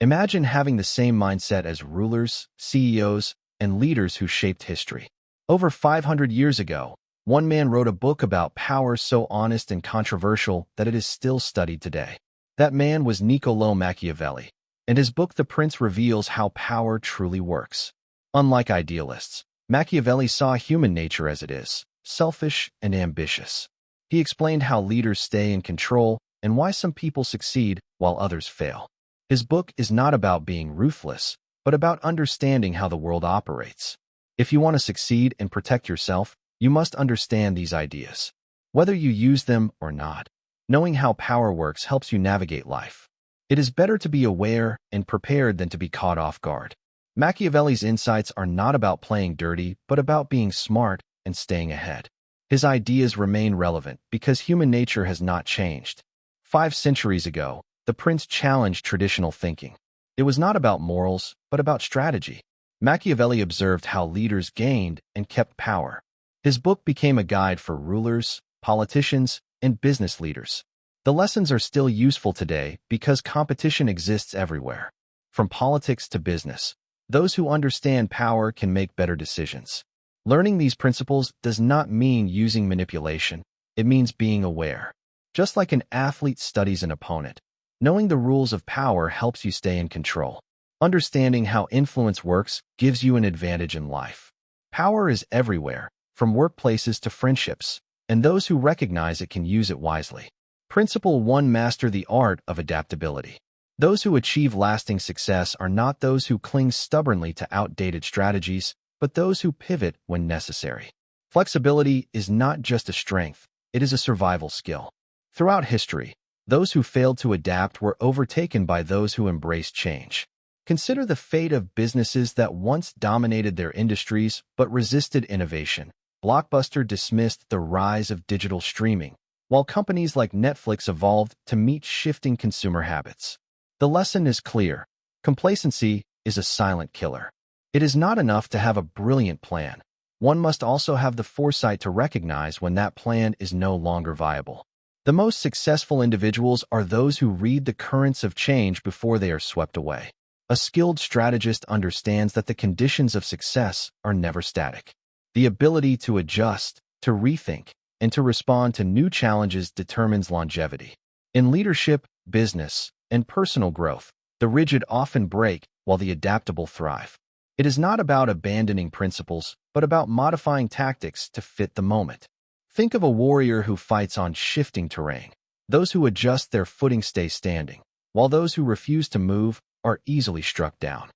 Imagine having the same mindset as rulers, CEOs, and leaders who shaped history. Over 500 years ago, one man wrote a book about power so honest and controversial that it is still studied today. That man was Niccolo Machiavelli, and his book The Prince reveals how power truly works. Unlike idealists, Machiavelli saw human nature as it is, selfish and ambitious. He explained how leaders stay in control and why some people succeed while others fail. His book is not about being ruthless, but about understanding how the world operates. If you want to succeed and protect yourself, you must understand these ideas. Whether you use them or not, knowing how power works helps you navigate life. It is better to be aware and prepared than to be caught off guard. Machiavelli's insights are not about playing dirty, but about being smart and staying ahead. His ideas remain relevant because human nature has not changed. 5 centuries ago, the prince challenged traditional thinking. It was not about morals, but about strategy. Machiavelli observed how leaders gained and kept power. His book became a guide for rulers, politicians, and business leaders. The lessons are still useful today because competition exists everywhere. From politics to business, those who understand power can make better decisions. Learning these principles does not mean using manipulation. It means being aware. Just like an athlete studies an opponent, knowing the rules of power helps you stay in control. Understanding how influence works gives you an advantage in life. Power is everywhere, from workplaces to friendships, and those who recognize it can use it wisely. Principle 1: Master the art of adaptability. Those who achieve lasting success are not those who cling stubbornly to outdated strategies, but those who pivot when necessary. Flexibility is not just a strength, it is a survival skill. Throughout history, those who failed to adapt were overtaken by those who embraced change. Consider the fate of businesses that once dominated their industries but resisted innovation. Blockbuster dismissed the rise of digital streaming, while companies like Netflix evolved to meet shifting consumer habits. The lesson is clear. Complacency is a silent killer. It is not enough to have a brilliant plan. One must also have the foresight to recognize when that plan is no longer viable. The most successful individuals are those who read the currents of change before they are swept away. A skilled strategist understands that the conditions of success are never static. The ability to adjust, to rethink, and to respond to new challenges determines longevity. In leadership, business, and personal growth, the rigid often break while the adaptable thrive. It is not about abandoning principles, but about modifying tactics to fit the moment. Think of a warrior who fights on shifting terrain. Those who adjust their footing stay standing, while those who refuse to move are easily struck down.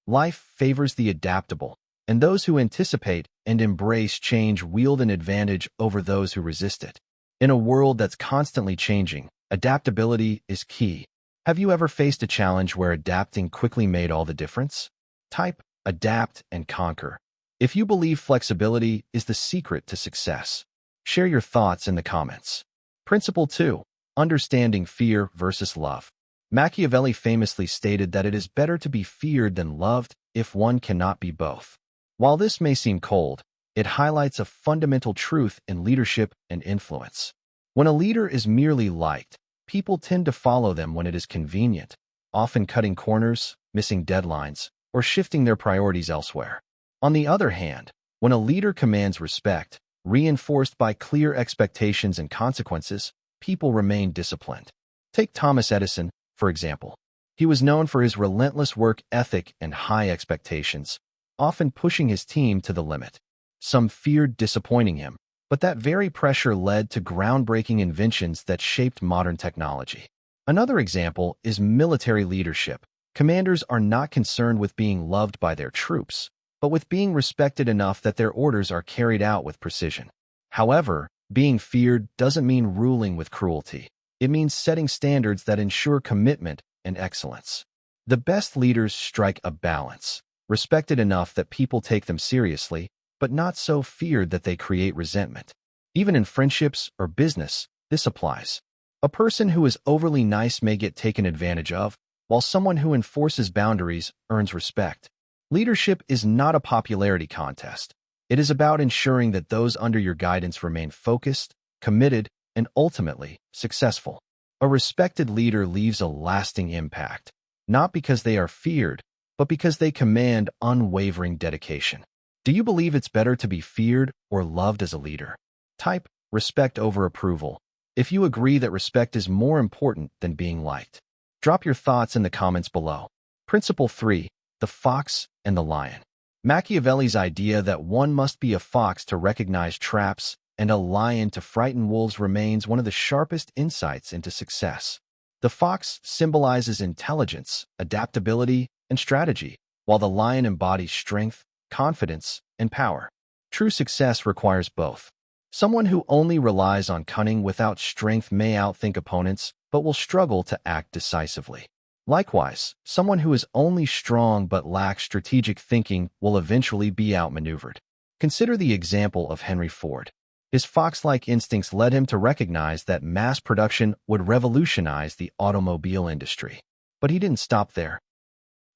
Life favors the adaptable, and those who anticipate and embrace change wield an advantage over those who resist it. In a world that's constantly changing, adaptability is key. Have you ever faced a challenge where adapting quickly made all the difference? Type, adapt, and conquer. If you believe flexibility is the secret to success, share your thoughts in the comments. Principle 2: Understanding fear versus love. Machiavelli famously stated that it is better to be feared than loved if one cannot be both. While this may seem cold, it highlights a fundamental truth in leadership and influence. When a leader is merely liked, people tend to follow them when it is convenient, often cutting corners, missing deadlines, or shifting their priorities elsewhere. On the other hand, when a leader commands respect, reinforced by clear expectations and consequences, people remain disciplined. Take Thomas Edison, for example. He was known for his relentless work ethic and high expectations, often pushing his team to the limit. Some feared disappointing him, but that very pressure led to groundbreaking inventions that shaped modern technology. Another example is military leadership. Commanders are not concerned with being loved by their troops, but with being respected enough that their orders are carried out with precision. However, being feared doesn't mean ruling with cruelty. It means setting standards that ensure commitment and excellence. The best leaders strike a balance, respected enough that people take them seriously, but not so feared that they create resentment. Even in friendships or business, this applies. A person who is overly nice may get taken advantage of, while someone who enforces boundaries earns respect. Leadership is not a popularity contest. It is about ensuring that those under your guidance remain focused, committed, and ultimately successful. A respected leader leaves a lasting impact. not because they are feared, but because they command unwavering dedication. Do you believe it's better to be feared or loved as a leader? Type respect over approval if you agree that respect is more important than being liked. Drop your thoughts in the comments below. Principle 3. The Fox and the Lion. Machiavelli's idea that one must be a fox to recognize traps and a lion to frighten wolves remains one of the sharpest insights into success. The fox symbolizes intelligence, adaptability, and strategy, while the lion embodies strength, confidence, and power. True success requires both. Someone who only relies on cunning without strength may outthink opponents, but will struggle to act decisively. Likewise, someone who is only strong but lacks strategic thinking will eventually be outmaneuvered. Consider the example of Henry Ford. His fox-like instincts led him to recognize that mass production would revolutionize the automobile industry. But he didn't stop there.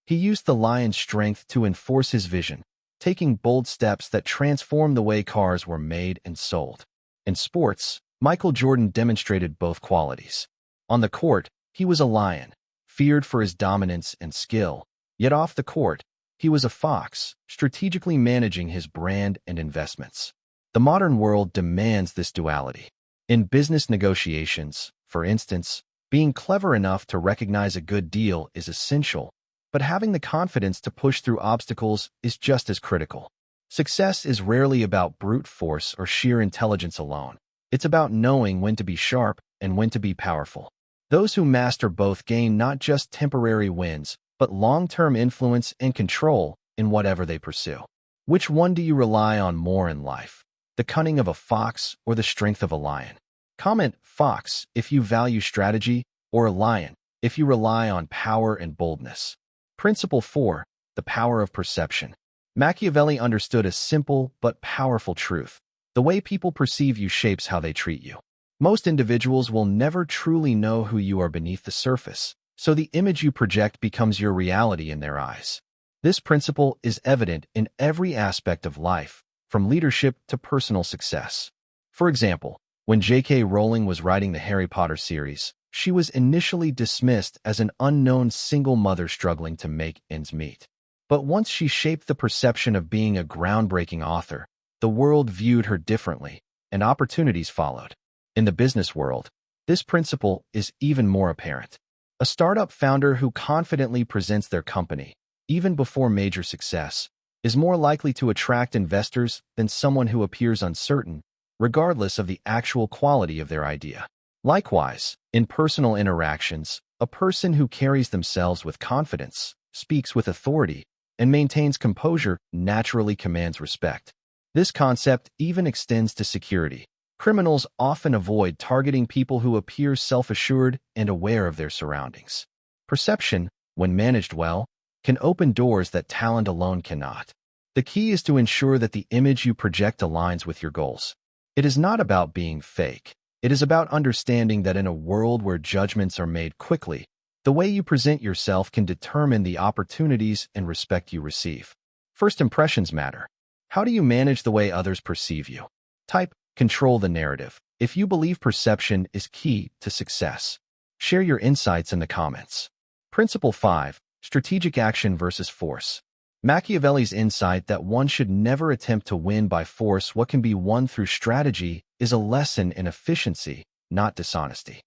He used the lion's strength to enforce his vision, taking bold steps that transformed the way cars were made and sold. In sports, Michael Jordan demonstrated both qualities. On the court, he was a lion, feared for his dominance and skill, yet off the court, he was a fox, strategically managing his brand and investments. The modern world demands this duality. In business negotiations, for instance, being clever enough to recognize a good deal is essential, but having the confidence to push through obstacles is just as critical. Success is rarely about brute force or sheer intelligence alone. It's about knowing when to be sharp and when to be powerful. Those who master both gain not just temporary wins, but long-term influence and control in whatever they pursue. Which one do you rely on more in life? The cunning of a fox or the strength of a lion? Comment fox if you value strategy, or lion if you rely on power and boldness. Principle 4. The Power of Perception. Machiavelli understood a simple but powerful truth. The way people perceive you shapes how they treat you. Most individuals will never truly know who you are beneath the surface, so the image you project becomes your reality in their eyes. This principle is evident in every aspect of life, from leadership to personal success. For example, when J.K. Rowling was writing the Harry Potter series, she was initially dismissed as an unknown single mother struggling to make ends meet. But once she shaped the perception of being a groundbreaking author, the world viewed her differently, and opportunities followed. In the business world, this principle is even more apparent. A startup founder who confidently presents their company, even before major success, is more likely to attract investors than someone who appears uncertain, regardless of the actual quality of their idea. Likewise, in personal interactions, a person who carries themselves with confidence, speaks with authority, and maintains composure naturally commands respect. This concept even extends to security. Criminals often avoid targeting people who appear self-assured and aware of their surroundings. Perception, when managed well, can open doors that talent alone cannot. The key is to ensure that the image you project aligns with your goals. It is not about being fake. It is about understanding that in a world where judgments are made quickly, the way you present yourself can determine the opportunities and respect you receive. First impressions matter. How do you manage the way others perceive you? Type control the narrative if you believe perception is key to success. Share your insights in the comments. Principle 5. Strategic action versus force. Machiavelli's insight that one should never attempt to win by force what can be won through strategy is a lesson in efficiency, not dishonesty.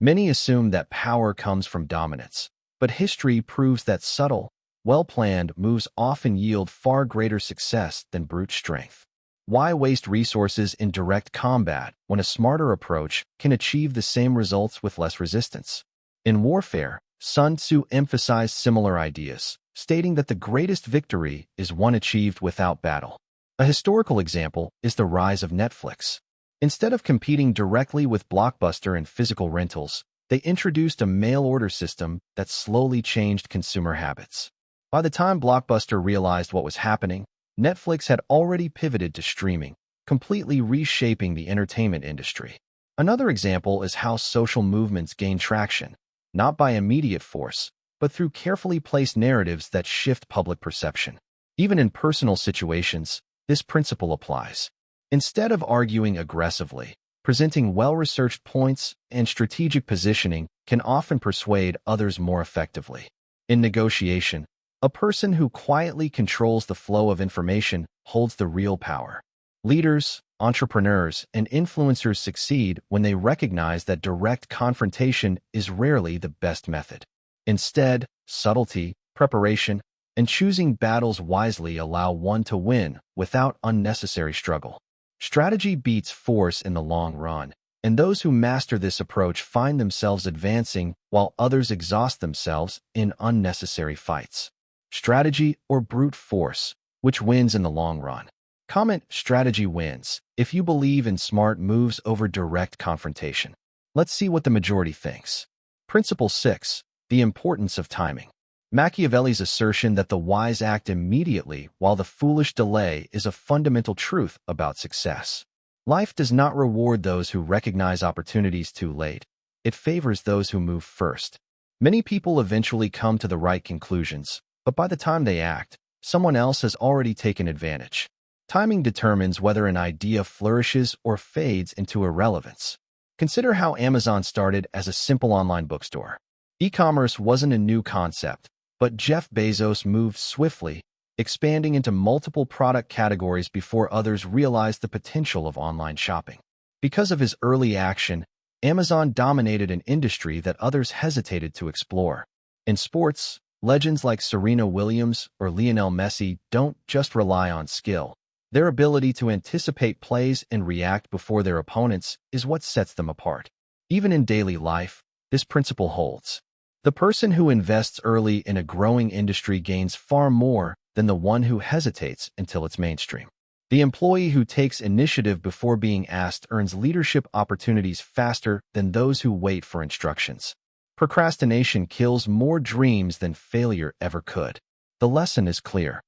Many assume that power comes from dominance, but history proves that subtle, well-planned moves often yield far greater success than brute strength. Why waste resources in direct combat when a smarter approach can achieve the same results with less resistance? In warfare, Sun Tzu emphasized similar ideas, stating that the greatest victory is one achieved without battle. A historical example is the rise of Netflix. Instead of competing directly with Blockbuster and physical rentals, they introduced a mail-order system that slowly changed consumer habits. By the time Blockbuster realized what was happening, Netflix had already pivoted to streaming, completely reshaping the entertainment industry. Another example is how social movements gain traction, not by immediate force, but through carefully placed narratives that shift public perception. Even in personal situations, this principle applies. Instead of arguing aggressively, presenting well-researched points and strategic positioning can often persuade others more effectively. In negotiation, a person who quietly controls the flow of information holds the real power. Leaders, entrepreneurs, and influencers succeed when they recognize that direct confrontation is rarely the best method. Instead, subtlety, preparation, and choosing battles wisely allow one to win without unnecessary struggle. Strategy beats force in the long run, and those who master this approach find themselves advancing while others exhaust themselves in unnecessary fights. Strategy or brute force, which wins in the long run? Comment: strategy wins if you believe in smart moves over direct confrontation. Let's see what the majority thinks. Principle 6. The importance of timing. Machiavelli's assertion that the wise act immediately while the foolish delay is a fundamental truth about success. Life does not reward those who recognize opportunities too late. It favors those who move first. Many people eventually come to the right conclusions, but by the time they act, someone else has already taken advantage. Timing determines whether an idea flourishes or fades into irrelevance. Consider how Amazon started as a simple online bookstore. E-commerce wasn't a new concept, but Jeff Bezos moved swiftly, expanding into multiple product categories before others realized the potential of online shopping. Because of his early action, Amazon dominated an industry that others hesitated to explore. In sports, legends like Serena Williams or Lionel Messi don't just rely on skill. Their ability to anticipate plays and react before their opponents is what sets them apart. Even in daily life, this principle holds. The person who invests early in a growing industry gains far more than the one who hesitates until it's mainstream. The employee who takes initiative before being asked earns leadership opportunities faster than those who wait for instructions. Procrastination kills more dreams than failure ever could. The lesson is clear.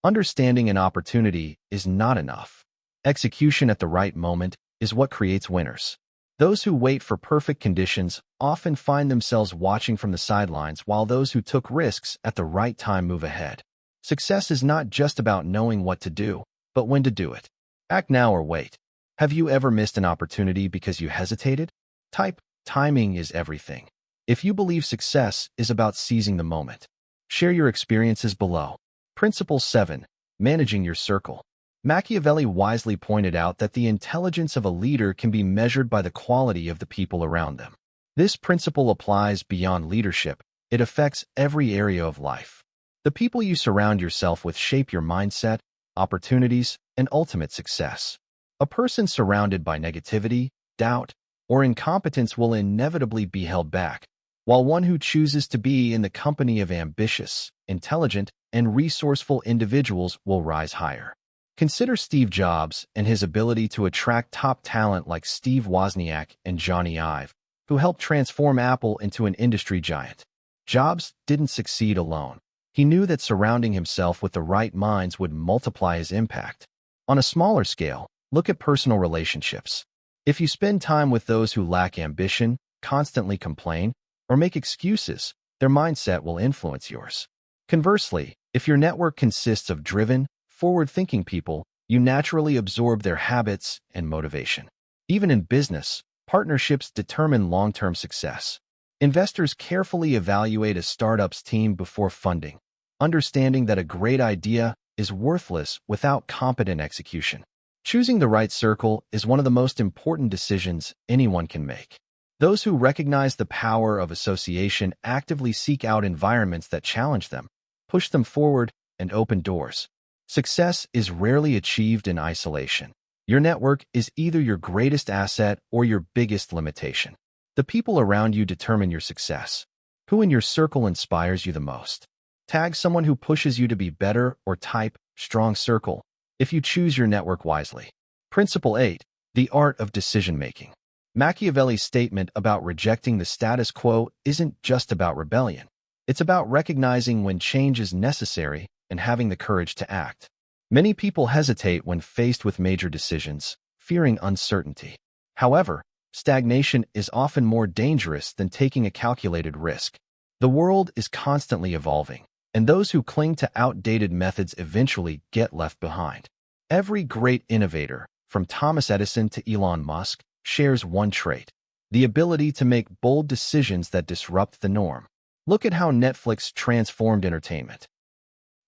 Understanding an opportunity is not enough. Execution at the right moment is what creates winners. Those who wait for perfect conditions often find themselves watching from the sidelines, while those who took risks at the right time move ahead. Success is not just about knowing what to do, but when to do it. Act now or wait. Have you ever missed an opportunity because you hesitated? Type: timing is everything. If you believe success is about seizing the moment, share your experiences below. Principle 7. Managing your circle. Machiavelli wisely pointed out that the intelligence of a leader can be measured by the quality of the people around them. This principle applies beyond leadership. It affects every area of life. The people you surround yourself with shape your mindset, opportunities, and ultimate success. A person surrounded by negativity, doubt, or incompetence will inevitably be held back, while one who chooses to be in the company of ambitious, intelligent, and resourceful individuals will rise higher. Consider Steve Jobs and his ability to attract top talent like Steve Wozniak and Johnny Ive, who helped transform Apple into an industry giant. Jobs didn't succeed alone. He knew that surrounding himself with the right minds would multiply his impact. On a smaller scale, look at personal relationships. If you spend time with those who lack ambition, constantly complain, or make excuses, their mindset will influence yours. Conversely, if your network consists of driven, forward-thinking people, you naturally absorb their habits and motivation. Even in business, partnerships determine long-term success. Investors carefully evaluate a startup's team before funding, understanding that a great idea is worthless without competent execution. Choosing the right circle is one of the most important decisions anyone can make. Those who recognize the power of association actively seek out environments that challenge them, push them forward, and open doors. Success is rarely achieved in isolation. Your network is either your greatest asset or your biggest limitation. The people around you determine your success. Who in your circle inspires you the most? Tag someone who pushes you to be better or type strong circle if you choose your network wisely. Principle 8. The art of decision-making. Machiavelli's statement about rejecting the status quo isn't just about rebellion. It's about recognizing when change is necessary and having the courage to act. Many people hesitate when faced with major decisions, fearing uncertainty. However, stagnation is often more dangerous than taking a calculated risk. The world is constantly evolving, and those who cling to outdated methods eventually get left behind. Every great innovator, from Thomas Edison to Elon Musk, shares one trait: the ability to make bold decisions that disrupt the norm. Look at how Netflix transformed entertainment.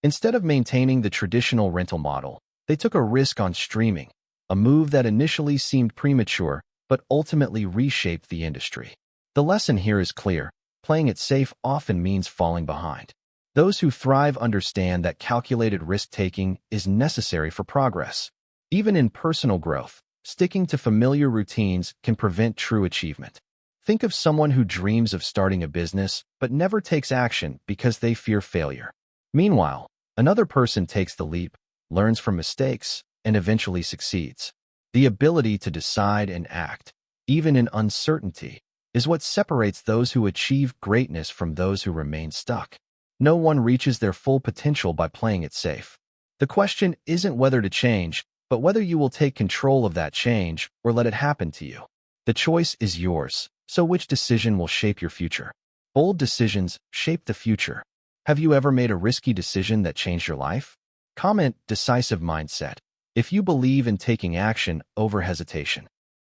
Instead of maintaining the traditional rental model, they took a risk on streaming, a move that initially seemed premature but ultimately reshaped the industry. The lesson here is clear: playing it safe often means falling behind. Those who thrive understand that calculated risk-taking is necessary for progress. Even in personal growth, sticking to familiar routines can prevent true achievement. Think of someone who dreams of starting a business but never takes action because they fear failure. Meanwhile, another person takes the leap, learns from mistakes, and eventually succeeds. The ability to decide and act, even in uncertainty, is what separates those who achieve greatness from those who remain stuck. No one reaches their full potential by playing it safe. The question isn't whether to change, but whether you will take control of that change or let it happen to you. The choice is yours, so which decision will shape your future? Bold decisions shape the future. Have you ever made a risky decision that changed your life? Comment decisive mindset if you believe in taking action over hesitation.